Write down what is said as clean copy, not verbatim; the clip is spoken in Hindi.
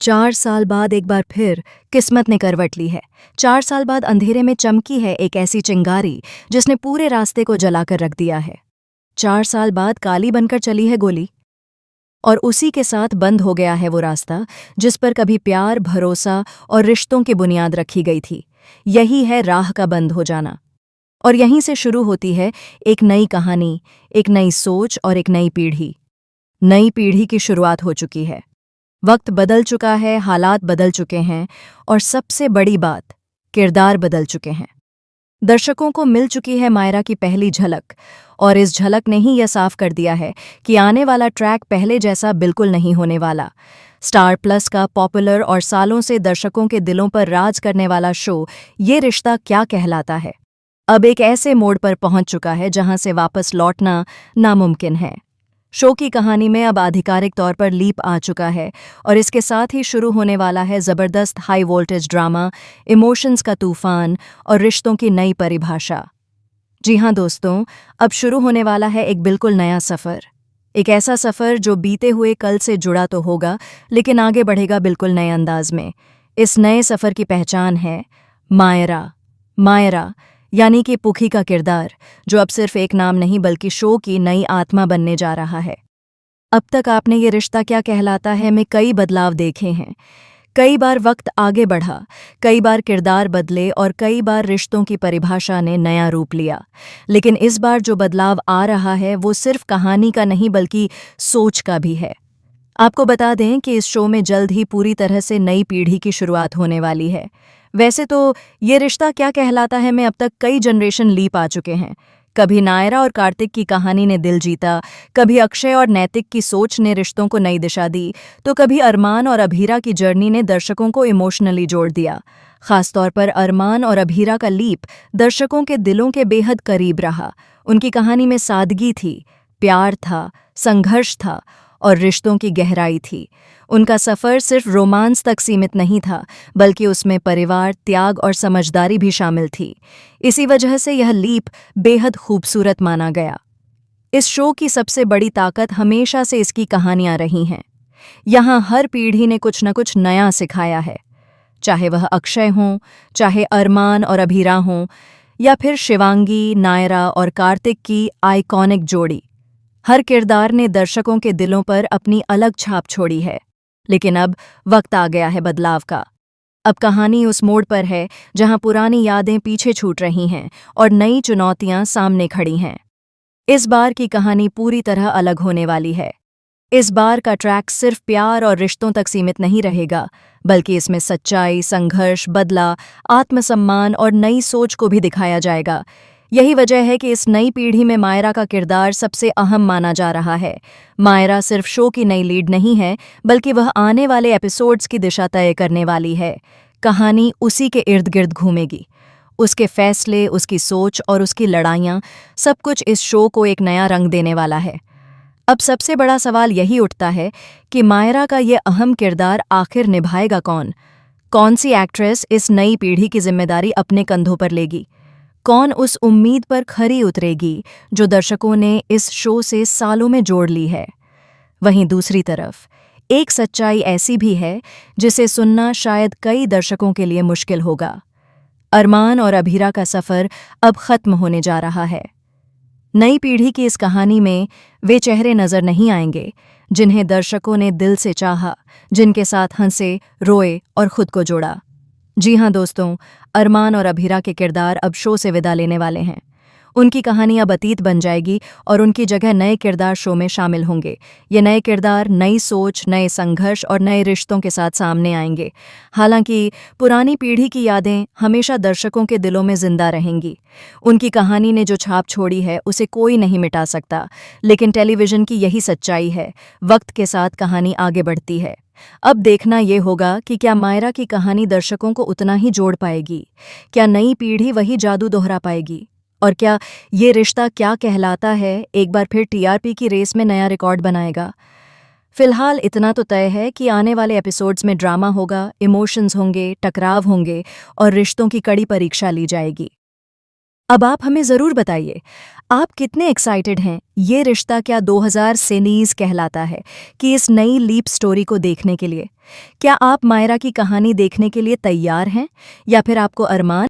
4 साल बाद एक बार फिर किस्मत ने करवट ली है। 4 साल बाद अंधेरे में चमकी है एक ऐसी चिंगारी जिसने पूरे रास्ते को जलाकर रख दिया है। 4 साल बाद काली बनकर चली है गोली, और उसी के साथ बंद हो गया है वो रास्ता जिस पर कभी प्यार, भरोसा और रिश्तों की बुनियाद रखी गई थी। यही है राह का बंद हो जाना। और यहीं से शुरू होती है एक नई कहानी, एक नई सोच और एक नई पीढ़ी। नई पीढ़ी की शुरुआत हो चुकी है। वक्त बदल चुका है, हालात बदल चुके हैं, और सबसे बड़ी बात, किरदार बदल चुके हैं। दर्शकों को मिल चुकी है मायरा की पहली झलक, और इस झलक ने ही यह साफ कर दिया है कि आने वाला ट्रैक पहले जैसा बिल्कुल नहीं होने वाला। स्टार प्लस का पॉपुलर और सालों से दर्शकों के दिलों पर राज करने वाला शो ये रिश्ता क्या कहलाता है, अब एक ऐसे मोड़ पर पहुंच चुका है जहां से वापस लौटना नामुमकिन है। शो की कहानी में अब आधिकारिक तौर पर लीप आ चुका है, और इसके साथ ही शुरू होने वाला है ज़बरदस्त हाई वोल्टेज ड्रामा, इमोशंस का तूफान और रिश्तों की नई परिभाषा। जी हाँ दोस्तों, अब शुरू होने वाला है एक बिल्कुल नया सफ़र। एक ऐसा सफ़र जो बीते हुए कल से जुड़ा तो होगा, लेकिन आगे बढ़ेगा बिल्कुल नए अंदाज में। इस नए सफ़र की पहचान है मायरा। मायरा यानी कि पुखी का किरदार, जो अब सिर्फ एक नाम नहीं बल्कि शो की नई आत्मा बनने जा रहा है। अब तक आपने ये रिश्ता क्या कहलाता है में कई बदलाव देखे हैं। कई बार वक्त आगे बढ़ा, कई बार किरदार बदले और कई बार रिश्तों की परिभाषा ने नया रूप लिया। लेकिन इस बार जो बदलाव आ रहा है वो सिर्फ कहानी का नहीं बल्कि सोच का भी है। आपको बता दें कि इस शो में जल्द ही पूरी तरह से नई पीढ़ी की शुरुआत होने वाली है। वैसे तो ये रिश्ता क्या कहलाता है में अब तक कई जनरेशन लीप आ चुके हैं। कभी नायरा और कार्तिक की कहानी ने दिल जीता, कभी अक्षय और नैतिक की सोच ने रिश्तों को नई दिशा दी, तो कभी अरमान और अभीरा की जर्नी ने दर्शकों को इमोशनली जोड़ दिया। खासतौर पर अरमान और अभीरा का लीप दर्शकों के दिलों के बेहद करीब रहा। उनकी कहानी में सादगी थी, प्यार था, संघर्ष था और रिश्तों की गहराई थी। उनका सफ़र सिर्फ रोमांस तक सीमित नहीं था, बल्कि उसमें परिवार, त्याग और समझदारी भी शामिल थी। इसी वजह से यह लीप बेहद खूबसूरत माना गया। इस शो की सबसे बड़ी ताकत हमेशा से इसकी कहानियां रही हैं। यहाँ हर पीढ़ी ने कुछ न कुछ नया सिखाया है, चाहे वह अक्षय हों, चाहे अरमान और अभीरा हों, या फिर शिवांगी, नायरा और कार्तिक की आइकॉनिक जोड़ी। हर किरदार ने दर्शकों के दिलों पर अपनी अलग छाप छोड़ी है। लेकिन अब वक्त आ गया है बदलाव का। अब कहानी उस मोड़ पर है जहां पुरानी यादें पीछे छूट रही हैं और नई चुनौतियां सामने खड़ी हैं। इस बार की कहानी पूरी तरह अलग होने वाली है। इस बार का ट्रैक सिर्फ प्यार और रिश्तों तक सीमित नहीं रहेगा, बल्कि इसमें सच्चाई, संघर्ष, बदला, आत्मसम्मान और नई सोच को भी दिखाया जाएगा। यही वजह है कि इस नई पीढ़ी में मायरा का किरदार सबसे अहम माना जा रहा है। मायरा सिर्फ शो की नई लीड नहीं है, बल्कि वह आने वाले एपिसोड्स की दिशा तय करने वाली है। कहानी उसी के इर्द गिर्द घूमेगी। उसके फैसले, उसकी सोच और उसकी लड़ाइयाँ, सब कुछ इस शो को एक नया रंग देने वाला है। अब सबसे बड़ा सवाल यही उठता है कि मायरा का ये अहम किरदार आखिर निभाएगा कौन? कौन सी एक्ट्रेस इस नई पीढ़ी की जिम्मेदारी अपने कंधों पर लेगी? कौन उस उम्मीद पर खरी उतरेगी जो दर्शकों ने इस शो से सालों में जोड़ ली है? वहीं दूसरी तरफ एक सच्चाई ऐसी भी है जिसे सुनना शायद कई दर्शकों के लिए मुश्किल होगा। अरमान और अभीरा का सफ़र अब खत्म होने जा रहा है। नई पीढ़ी की इस कहानी में वे चेहरे नजर नहीं आएंगे जिन्हें दर्शकों ने दिल से चाहा, जिनके साथ हंसे, रोए और खुद को जोड़ा। जी हाँ दोस्तों, अरमान और अभीरा के किरदार अब शो से विदा लेने वाले हैं। उनकी कहानी अब अतीत बन जाएगी और उनकी जगह नए किरदार शो में शामिल होंगे। ये नए किरदार नई सोच, नए संघर्ष और नए रिश्तों के साथ सामने आएंगे। हालांकि पुरानी पीढ़ी की यादें हमेशा दर्शकों के दिलों में जिंदा रहेंगी। उनकी कहानी ने जो छाप छोड़ी है उसे कोई नहीं मिटा सकता। लेकिन टेलीविज़न की यही सच्चाई है, वक्त के साथ कहानी आगे बढ़ती है। अब देखना ये होगा कि क्या मायरा की कहानी दर्शकों को उतना ही जोड़ पाएगी? क्या नई पीढ़ी वही जादू दोहरा पाएगी? और क्या ये रिश्ता क्या कहलाता है एक बार फिर टीआरपी की रेस में नया रिकॉर्ड बनाएगा? फिलहाल इतना तो तय है कि आने वाले एपिसोड्स में ड्रामा होगा, इमोशंस होंगे, टकराव होंगे और रिश्तों की कड़ी परीक्षा ली जाएगी। अब आप हमें ज़रूर बताइए, आप कितने एक्साइटेड हैं? ये रिश्ता क्या 2000 सीरीज कहलाता है कि इस नई लीप स्टोरी को देखने के लिए? क्या आप मायरा की कहानी देखने के लिए तैयार हैं या फिर आपको अरमान